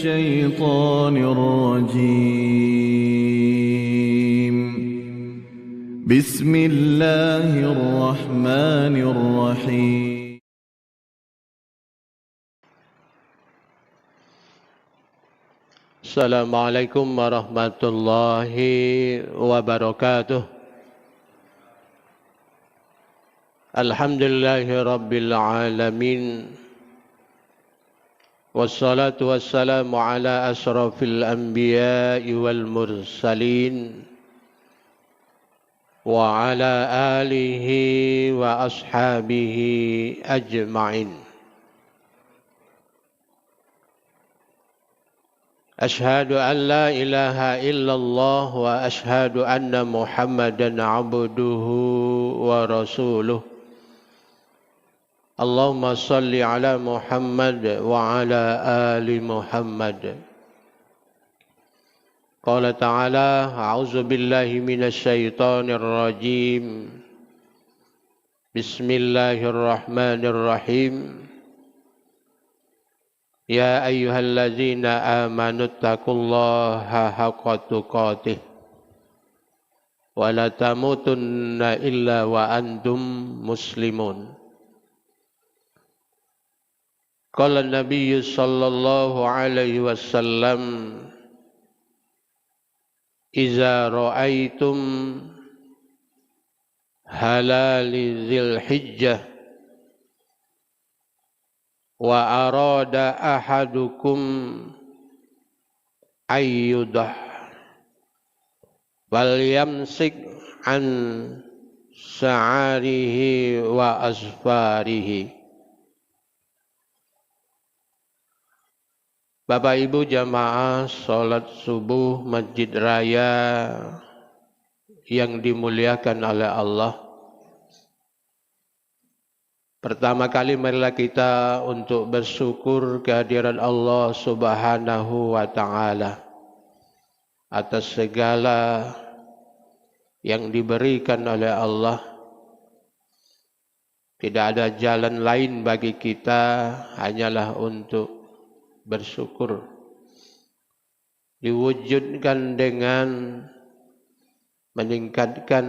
الشيطان الرجيم. بسم الله الرحمن الرحيم. Assalamualaikum warahmatullahi wabarakatuh. Alhamdulillahi rabbil alamin. Wassalatu wassalamu ala asrafil anbiya'i wal mursalin wa ala alihi wa ashabihi ajma'in. Ashhadu an la ilaha illallah wa ashhadu anna Muhammadan abduhu wa rasuluh. Allahumma salli ala Muhammad wa ala ali Muhammad. Qala ta'ala, a'udzu billahi minasy syaithanir rajim. Bismillahirrahmanirrahim. Ya ayyuhallazina amanu taqullaha haqqa tuqatih wa la tamutunna illa wa antum muslimun. Qala Nabi sallallahu alaihi wasallam, iza ra'aitum halali dzil hijjah wa arada ahadukum ayyudah wal yamsik an sa'arihi wa asfarihi. Bapak Ibu jamaah salat subuh Masjid Raya yang dimuliakan oleh Allah. Pertama kali marilah kita untuk bersyukur kehadiran Allah Subhanahu wa Ta'ala atas segala yang diberikan oleh Allah. Tidak ada jalan lain bagi kita hanyalah untuk bersyukur. Diwujudkan dengan meningkatkan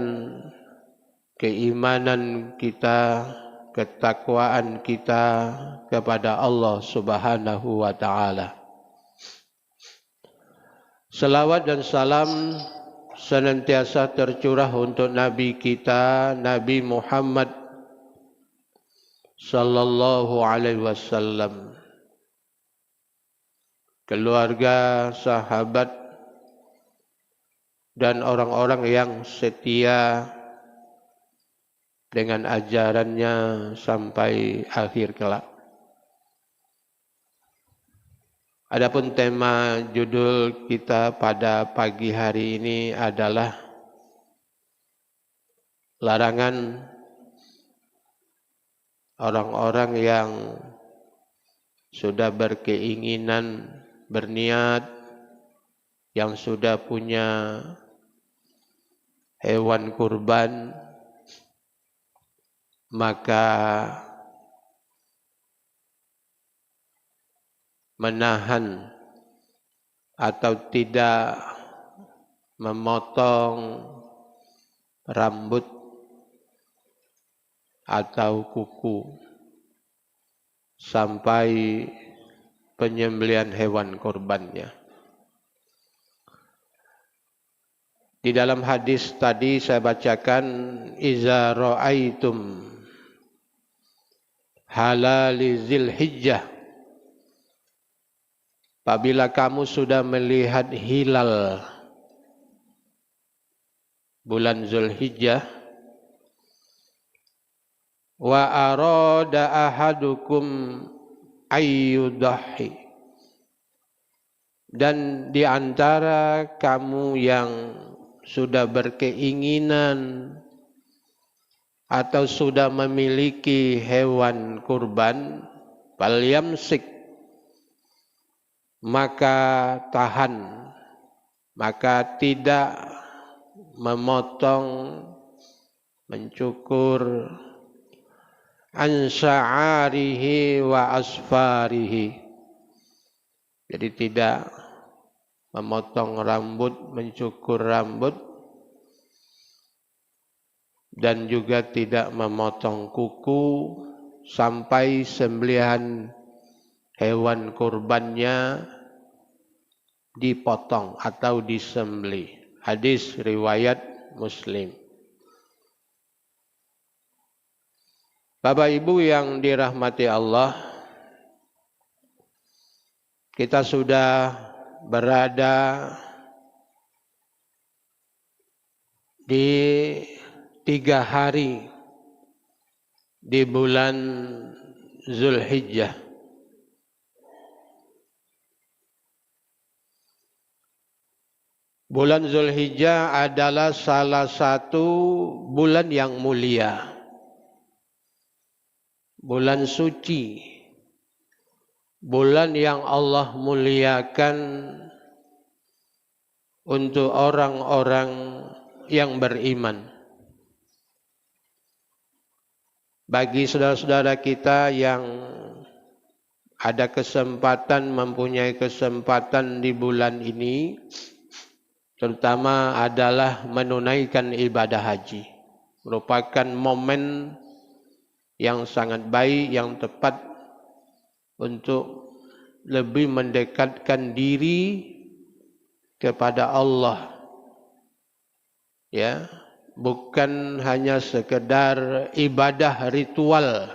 keimanan kita, ketakwaan kita kepada Allah Subhanahu wa Ta'ala. Salawat dan salam senantiasa tercurah untuk Nabi kita, Nabi Muhammad sallallahu alaihi wasallam, keluarga, sahabat, dan orang-orang yang setia dengan ajarannya sampai akhir kelak. Adapun tema judul kita pada pagi hari ini adalah larangan orang-orang yang sudah berkeinginan, berniat, yang sudah punya hewan kurban, maka menahan atau tidak memotong rambut atau kuku sampai penyembelihan hewan kurbannya. Di dalam hadis tadi saya bacakan, iza ra'aitum halali dzil hijjah, apabila kamu sudah melihat hilal bulan Zulhijjah, wa arada ahadukum ayyudahi, dan di antara kamu yang sudah berkeinginan atau sudah memiliki hewan kurban, falyamsik, maka tahan, maka tidak memotong, mencukur, an sya'arihi wa asfarihi, Jadi tidak memotong rambut, mencukur rambut, dan juga tidak memotong kuku sampai sembelihan hewan kurbannya dipotong atau disembelih. Hadis riwayat Muslim. Bapak Ibu yang dirahmati Allah, kita sudah berada di 3 hari di bulan Zulhijjah. Bulan Zulhijjah adalah salah satu bulan yang mulia, bulan suci, bulan yang Allah muliakan untuk orang-orang yang beriman. Bagi saudara-saudara kita yang ada kesempatan, mempunyai kesempatan di bulan ini, terutama adalah menunaikan ibadah haji. Merupakan momen yang sangat baik, yang tepat untuk lebih mendekatkan diri kepada Allah. Ya, bukan hanya sekedar ibadah ritual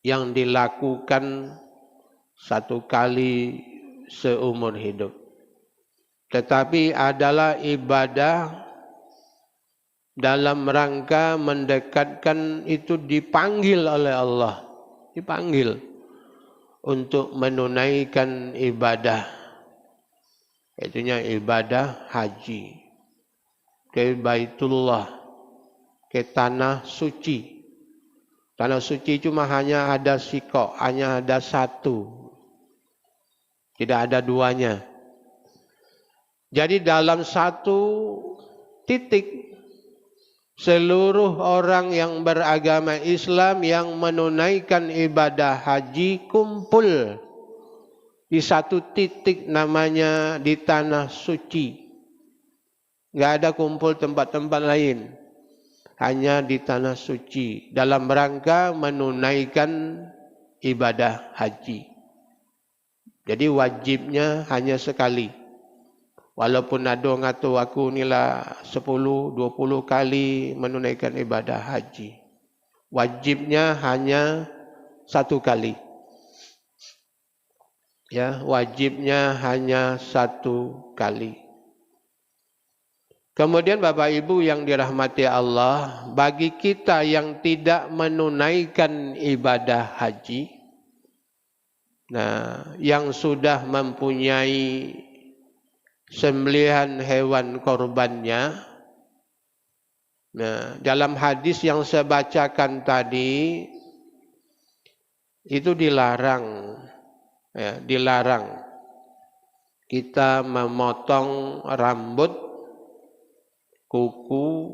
yang dilakukan satu kali seumur hidup, tetapi adalah ibadah dalam rangka mendekatkan, itu dipanggil oleh Allah, dipanggil untuk menunaikan ibadah, yaitunya ibadah haji ke Baitullah, ke tanah suci. Tanah suci cuma hanya ada sikok, hanya ada satu, tidak ada duanya. Jadi dalam satu titik, seluruh orang yang beragama Islam yang menunaikan ibadah haji kumpul di satu titik, namanya di tanah suci. Nggak ada kumpul tempat-tempat lain, hanya di tanah suci dalam rangka menunaikan ibadah haji. Jadi wajibnya hanya sekali. Walaupun ada ngatu aku nila 10-20 kali menunaikan ibadah haji, wajibnya hanya 1 kali. Ya, wajibnya hanya 1 kali. Kemudian Bapak Ibu yang dirahmati Allah, bagi kita yang tidak menunaikan ibadah haji, nah, yang sudah mempunyai sembelihan hewan korbannya, nah, dalam hadis yang saya bacakan tadi, itu dilarang, ya, dilarang kita memotong rambut, kuku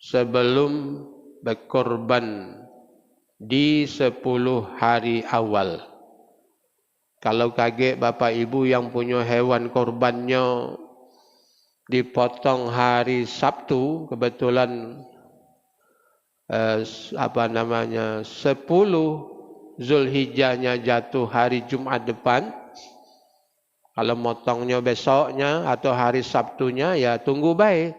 sebelum berkorban di 10 hari awal. Kalau kaget Bapak Ibu yang punya hewan korbannya dipotong hari Sabtu, kebetulan 10 Zulhijjahnya jatuh hari Jumat depan. Kalau motongnya besoknya atau hari Sabtunya, ya tunggu baik.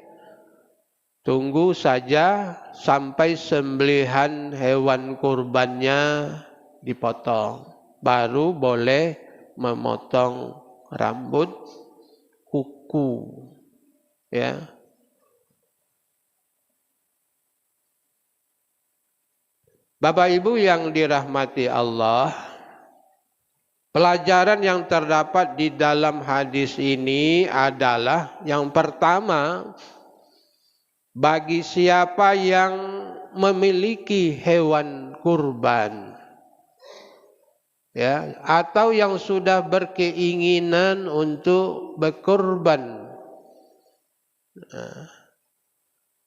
Tunggu saja sampai sembelihan hewan kurbannya dipotong. Baru boleh memotong rambut, kuku. Ya. Bapak Ibu yang dirahmati Allah, pelajaran yang terdapat di dalam hadis ini adalah yang pertama, bagi siapa yang memiliki hewan kurban, ya, atau yang sudah berkeinginan untuk berkurban,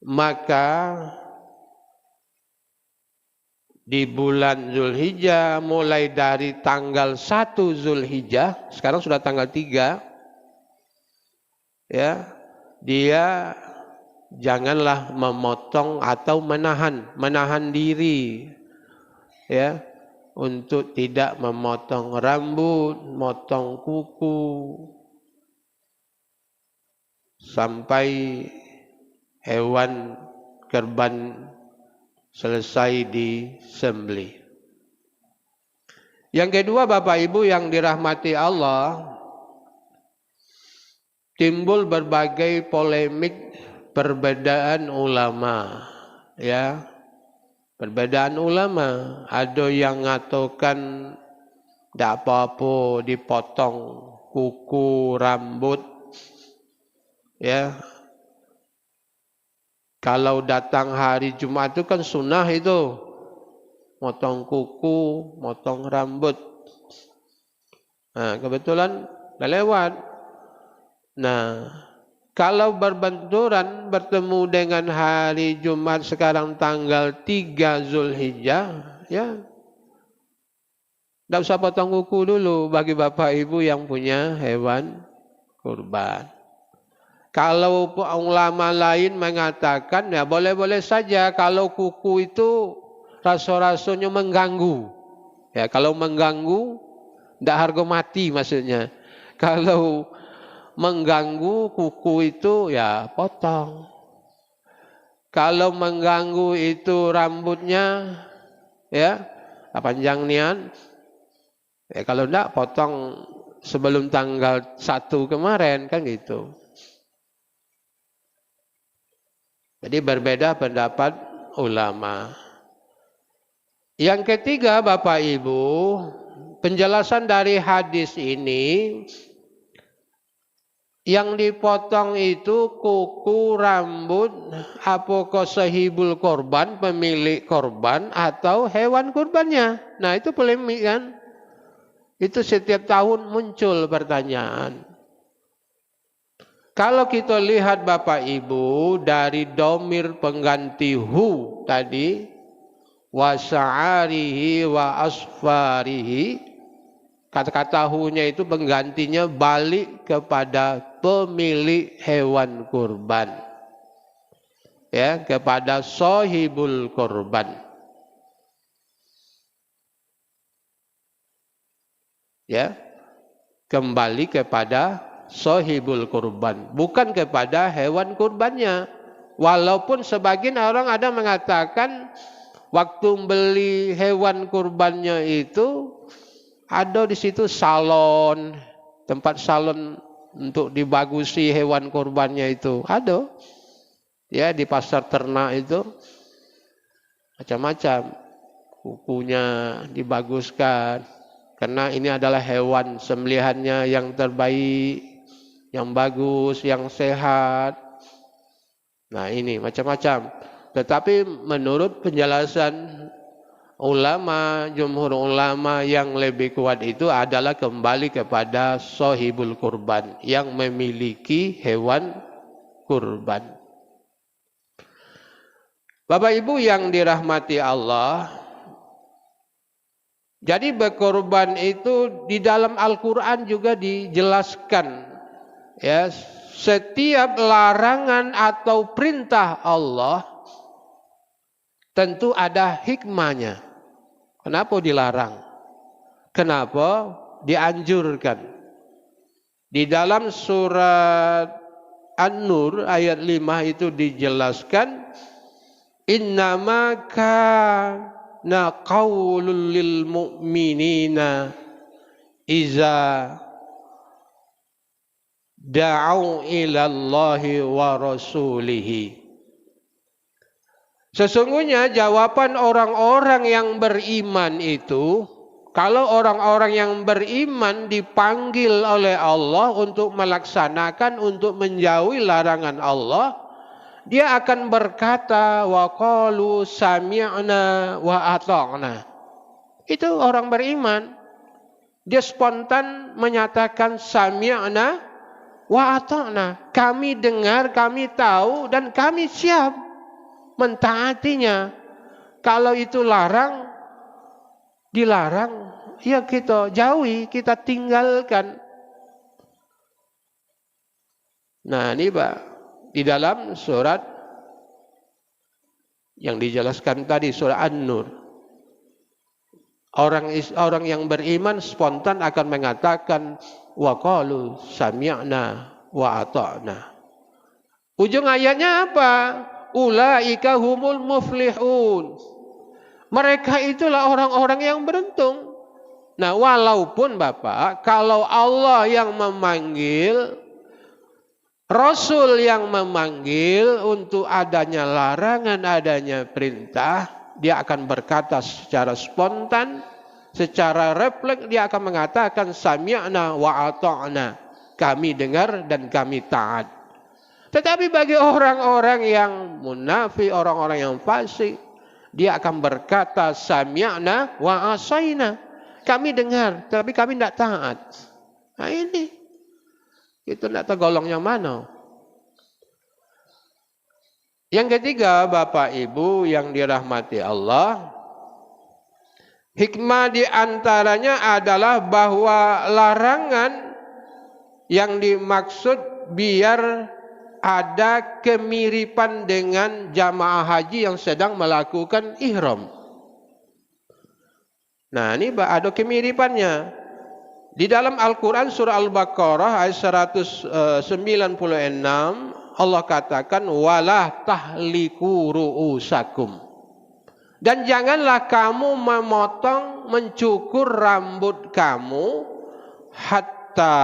maka di bulan Zulhijjah, mulai dari tanggal 1 Zulhijjah, sekarang sudah tanggal 3, ya, dia janganlah memotong atau menahan diri, ya, untuk tidak memotong rambut, motong kuku, sampai hewan kurban selesai disembelih. Yang kedua, Bapak Ibu yang dirahmati Allah, timbul berbagai polemik perbedaan ulama, ya. Perbedaan ulama, ada yang mengatakan tidak apa-apa dipotong kuku, rambut, ya. Kalau datang hari Jumat itu kan sunnah itu, motong kuku, motong rambut. Nah, kebetulan dah lewat. Nah, kalau berbenturan bertemu dengan hari Jumat sekarang tanggal 3 Zulhijjah, ya, tidak usah potong kuku dulu bagi Bapak Ibu yang punya hewan kurban. Kalau ulama lain mengatakan, ya boleh-boleh saja kalau kuku itu rasa-rasanya mengganggu. Ya, kalau mengganggu, tidak harga mati maksudnya. Kalau mengganggu kuku itu, ya potong. Kalau mengganggu itu rambutnya, ya panjang nian. Ya, kalau tidak, potong sebelum tanggal 1 kemarin, kan gitu. Jadi berbeda pendapat ulama. Yang ketiga, Bapak Ibu, penjelasan dari hadis ini, yang dipotong itu kuku, rambut, apakah sahibul korban, pemilik korban, atau hewan kurbannya. Nah, itu polemik kan. Itu setiap tahun muncul pertanyaan. Kalau kita lihat Bapak Ibu dari domir pengganti hu tadi, wa sa'arihi wa asfarihi, kata-kata hu-nya itu penggantinya balik kepada pemilik hewan kurban, ya, kepada sahibul kurban, ya, kembali kepada sahibul kurban, bukan kepada hewan kurbannya. Walaupun sebagian orang ada mengatakan waktu beli hewan kurbannya itu ada di situ salon, tempat salon untuk dibagusi hewan kurbannya itu ada, ya, di pasar ternak itu macam-macam, kukunya dibaguskan karena ini adalah hewan sembelihannya yang terbaik, yang bagus, yang sehat. Nah, ini macam-macam. Tetapi menurut penjelasan ulama, jumhur ulama, yang lebih kuat itu adalah kembali kepada sahibul kurban, yang memiliki hewan kurban. Bapak Ibu yang dirahmati Allah, jadi berkorban itu di dalam Al-Quran juga dijelaskan. Ya, setiap larangan atau perintah Allah tentu ada hikmahnya. Kenapa dilarang? Kenapa dianjurkan? Di dalam surat An-Nur ayat 5 itu dijelaskan, innama kana qaulul lil mu'minina iza da'u ilallahi wa rasulihi. Sesungguhnya jawaban orang-orang yang beriman itu, kalau orang-orang yang beriman dipanggil oleh Allah untuk melaksanakan, untuk menjauhi larangan Allah, dia akan berkata wa qalu sami'na wa ata'na. Itu orang beriman. Dia spontan menyatakan sami'na wa ata'na, kami dengar, kami tahu, dan kami siap mentaatinya. Kalau itu larang, dilarang, ya kita jauhi, kita tinggalkan. Nah ini Pak, di dalam surat yang dijelaskan tadi, surah An-Nur, orang yang beriman spontan akan mengatakan wa qalu sami'na wa ata'na. Ujung ayatnya apa? Ulaika humul muflihun. Mereka itulah orang-orang yang beruntung. Nah, walaupun Bapak, kalau Allah yang memanggil, Rasul yang memanggil untuk adanya larangan, adanya perintah, dia akan berkata secara spontan, secara refleks, dia akan mengatakan sami'na wa ata'na. Kami dengar dan kami taat. Tetapi bagi orang-orang yang munafik, orang-orang yang fasik, dia akan berkata sami'na wa asaina. Kami dengar, tapi kami tidak taat. Nah ini. Itu tidak tergolong yang mana. Yang ketiga, Bapak Ibu yang dirahmati Allah, hikmah di antaranya adalah bahwa larangan yang dimaksud biar ada kemiripan dengan jamaah haji yang sedang melakukan ihram. Nah, ini ada kemiripannya. Di dalam Al-Quran surah Al-Baqarah ayat 196 Allah katakan wala tahliku ru'usakum. Dan janganlah kamu memotong, mencukur rambut kamu hatta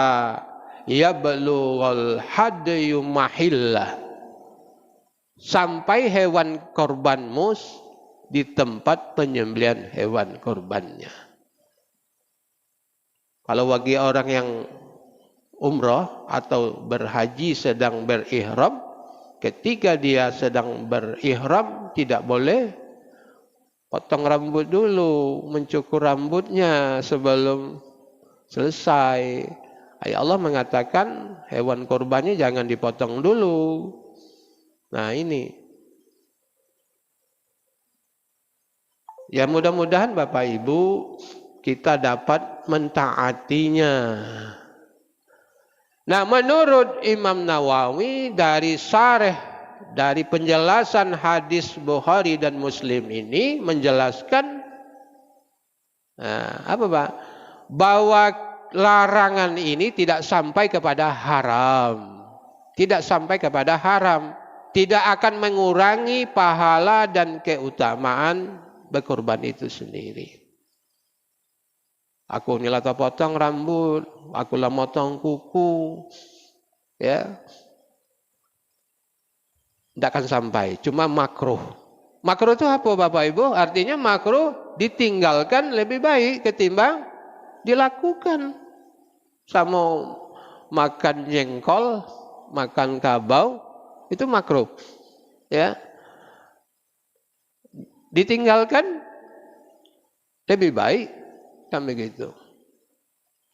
yablughal hadyu mahillah. Sampai hewan korbanmu di tempat penyembelihan hewan korbannya. Kalau bagi orang yang umrah atau berhaji sedang berihram, ketika dia sedang berihram tidak boleh potong rambut dulu, mencukur rambutnya sebelum selesai. Allah mengatakan hewan korbannya jangan dipotong dulu. Nah ini. Ya mudah-mudahan Bapak Ibu kita dapat mentaatinya. Nah, menurut Imam Nawawi dari syarah dari penjelasan hadis Bukhari dan Muslim ini menjelaskan apa Pak? Bahwa larangan ini tidak sampai kepada haram. Tidak sampai kepada haram. Tidak akan mengurangi pahala dan keutamaan berkorban itu sendiri. Aku nila potong rambut, aku lah motong kuku, ya, tidak akan sampai. Cuma makruh. Makruh itu apa Bapak Ibu? Artinya makruh ditinggalkan lebih baik ketimbang dilakukan. Sama makan jengkol, makan kabau, itu makruh, ya. Ditinggalkan lebih baik. Kan begitu.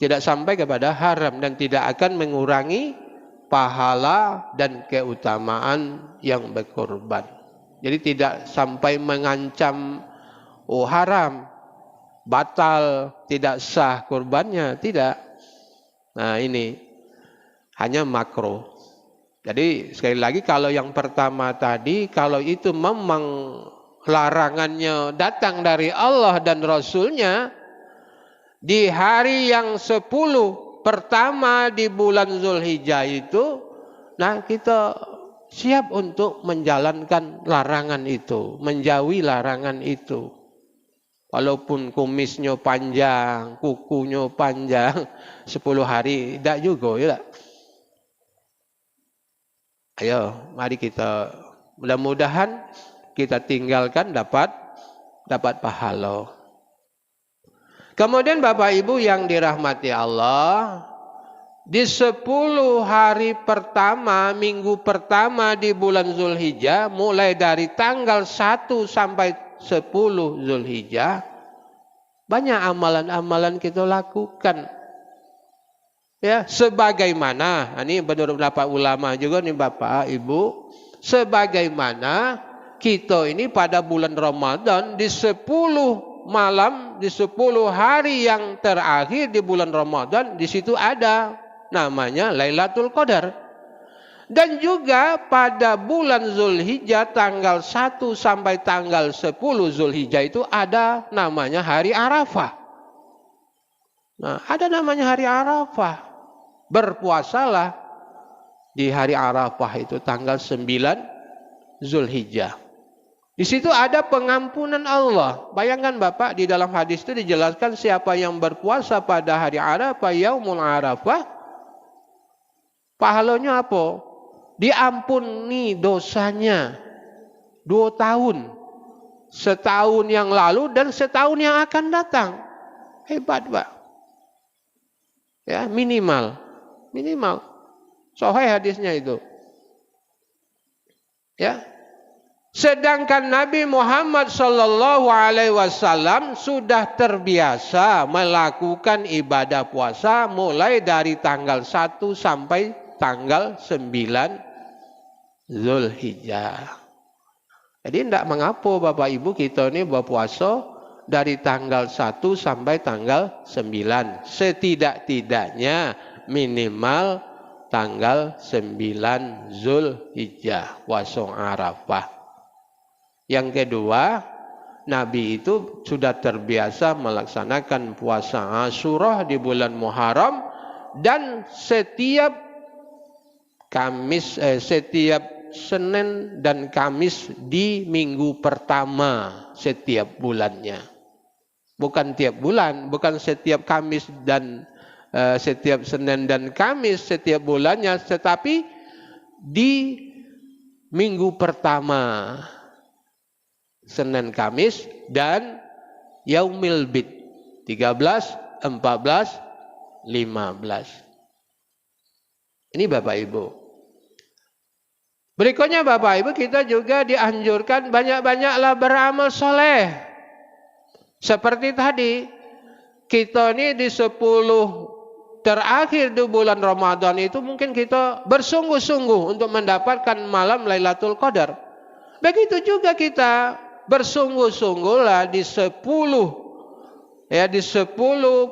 Tidak sampai kepada haram dan tidak akan mengurangi pahala dan keutamaan yang berkorban. Jadi tidak sampai mengancam haram, batal, tidak sah kurbannya, tidak. Nah ini hanya makruh. Jadi sekali lagi kalau yang pertama tadi, kalau itu memang larangannya datang dari Allah dan Rasulnya, di hari yang 10 pertama di bulan Zulhijjah itu, nah kita siap untuk menjalankan larangan itu, menjauhi larangan itu. Walaupun kumisnya panjang, kukunya panjang, 10 hari tidak juga, ya. Ayo, mari kita mudah-mudahan kita tinggalkan dapat pahala. Kemudian Bapak Ibu yang dirahmati Allah, di 10 hari pertama, minggu pertama di bulan Zulhijjah, mulai dari tanggal 1 sampai 10 Zulhijjah, banyak amalan-amalan kita lakukan. Ya, sebagaimana, ini menurut beberapa ulama juga nih Bapak Ibu, sebagaimana kita ini pada bulan Ramadan di 10 malam, di 10 hari yang terakhir di bulan Ramadan, di situ ada namanya Lailatul Qadar. Dan juga pada bulan Zulhijjah tanggal 1 sampai tanggal 10 Zulhijjah itu ada namanya hari Arafah. Nah, ada namanya hari Arafah. Berpuasalah di hari Arafah itu tanggal 9 Zulhijjah. Di situ ada pengampunan Allah. Bayangkan Bapak, di dalam hadis itu dijelaskan siapa yang berpuasa pada hari Arafah, Yaumul Arafah, pahalanya apa? Diampuni dosanya 2 tahun. Setahun yang lalu dan setahun yang akan datang. Hebat, Pak. Ya, minimal. Sahih hadisnya itu. Ya. Sedangkan Nabi Muhammad sallallahu alaihi wasallam sudah terbiasa melakukan ibadah puasa mulai dari tanggal 1 sampai tanggal 9 Zulhijjah. Jadi tidak mengapa Bapak Ibu kita ini berpuasa dari tanggal 1 sampai tanggal 9. Setidak-tidaknya minimal tanggal 9 Zulhijjah, puasa Arafah. Yang kedua, Nabi itu sudah terbiasa melaksanakan puasa Asyura di bulan Muharram, dan setiap Senin dan Kamis di minggu pertama setiap bulannya. Bukan tiap bulan, bukan setiap Kamis dan setiap Senin dan Kamis setiap bulannya, tetapi di minggu pertama Senin Kamis dan Yaumil Bid 13, 14, 15. Ini Bapak Ibu. Berikutnya Bapak Ibu, kita juga dianjurkan banyak-banyaklah beramal soleh. Seperti tadi, kita ini di 10 terakhir di bulan Ramadan itu mungkin kita bersungguh-sungguh untuk mendapatkan malam Lailatul Qadar. Begitu juga kita bersungguh-sungguhlah di 10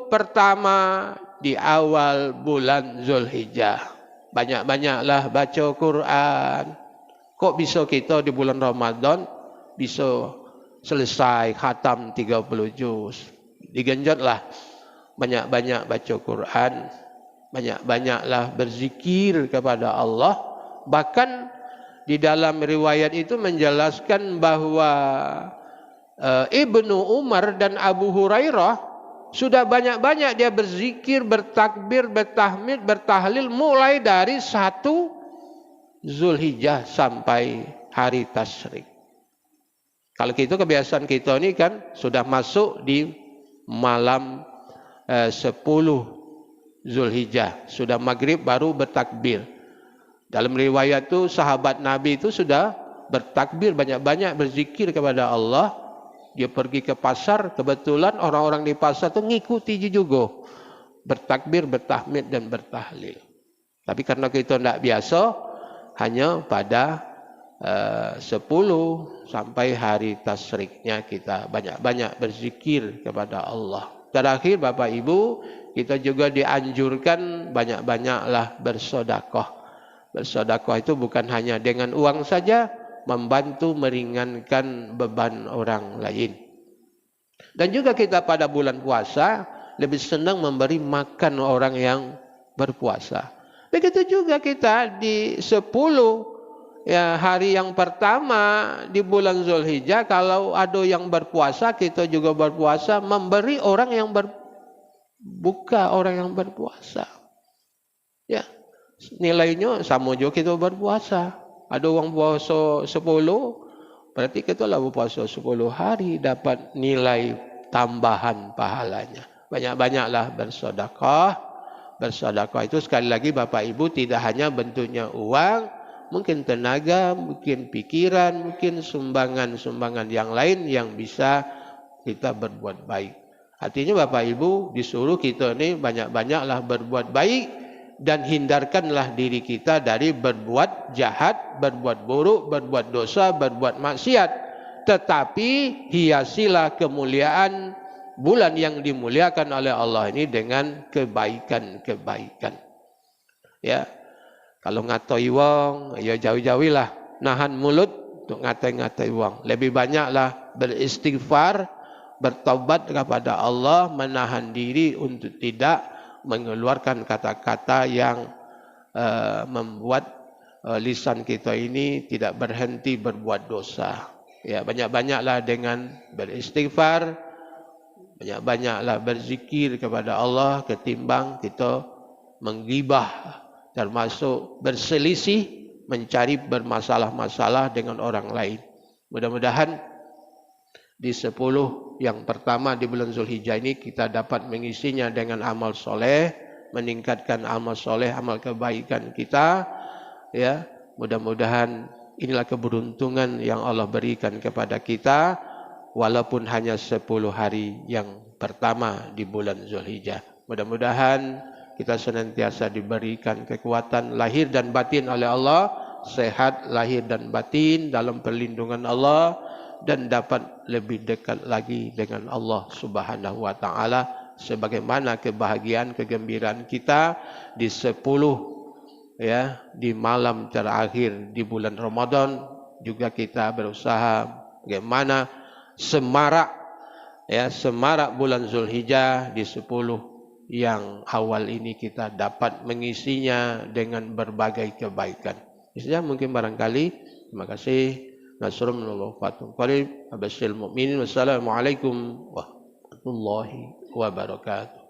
pertama di awal bulan Zulhijjah. Banyak-banyaklah baca Quran. Kok bisa kita di bulan Ramadan bisa selesai khatam 30 juz? Digenjotlah banyak-banyak baca Quran, banyak-banyaklah berzikir kepada Allah. Bahkan di dalam riwayat itu menjelaskan bahwa Ibnu Umar dan Abu Hurairah sudah banyak-banyak dia berzikir, bertakbir, bertahmid, bertahlil mulai dari 1 Zulhijjah sampai hari Tasyrik. Kalau gitu kebiasaan kita ini kan sudah masuk di malam 10 Zulhijjah, sudah maghrib baru bertakbir. Dalam riwayat itu sahabat Nabi itu sudah bertakbir banyak-banyak, berzikir kepada Allah. Dia pergi ke pasar, kebetulan orang-orang di pasar itu ngikuti juga, bertakbir, bertahmid dan bertahlil. Tapi karena kita tidak biasa, hanya pada 10 sampai hari Tasriknya kita banyak-banyak berzikir kepada Allah. Terakhir Bapak Ibu, kita juga dianjurkan banyak-banyaklah bersedekah. Bersedekah itu bukan hanya dengan uang saja, membantu meringankan beban orang lain. Dan juga kita pada bulan puasa lebih senang memberi makan orang yang berpuasa. Begitu juga kita di 10 hari yang pertama di bulan Zulhijjah, kalau ada yang berpuasa, kita juga berpuasa memberi orang yang berbuka, orang yang berpuasa. Ya. Nilainya sama juga kita berpuasa. Ada orang puasa 10, berarti kita lah berpuasa 10 hari dapat nilai tambahan pahalanya. Banyak-banyaklah bersedekah. Bersedekah itu sekali lagi Bapak Ibu tidak hanya bentuknya uang, mungkin tenaga, mungkin pikiran, mungkin sumbangan-sumbangan yang lain yang bisa kita berbuat baik. Artinya Bapak Ibu disuruh kita ini banyak-banyaklah berbuat baik, dan hindarkanlah diri kita dari berbuat jahat, berbuat buruk, berbuat dosa, berbuat maksiat. tetapi hiasilah kemuliaan bulan yang dimuliakan oleh Allah ini dengan kebaikan-kebaikan. Ya, kalau ngatoi wong, ya jauh-jauhilah nahan mulut untuk ngatai-ngatai wong. Lebih banyaklah beristighfar, bertaubat kepada Allah, menahan diri untuk tidak mengeluarkan kata-kata yang membuat lisan kita ini tidak berhenti berbuat dosa. Ya, banyak-banyaklah dengan beristighfar, banyak-banyaklah berzikir kepada Allah ketimbang kita menggibah, termasuk berselisih, mencari bermasalah-masalah dengan orang lain. Mudah-mudahan di 10 yang pertama di bulan Zulhijjah ini kita dapat mengisinya dengan amal soleh, meningkatkan amal soleh, amal kebaikan kita. Ya, mudah-mudahan inilah keberuntungan yang Allah berikan kepada kita, walaupun hanya 10 hari yang pertama di bulan Zulhijjah. Mudah-mudahan kita senantiasa diberikan kekuatan lahir dan batin oleh Allah, sehat lahir dan batin dalam perlindungan Allah, dan dapat lebih dekat lagi dengan Allah Subhanahu wa taala, sebagaimana kebahagiaan kegembiraan kita di 10 ya, di malam terakhir di bulan Ramadan. Juga kita berusaha bagaimana semarak bulan Zulhijjah di 10 yang awal ini kita dapat mengisinya dengan berbagai kebaikan. Istilahnya mungkin barangkali. Terima kasih. Nasrul minallah fatum qarib. Abashil mu'minin. Wassalamualaikum warahmatullahi wabarakatuh.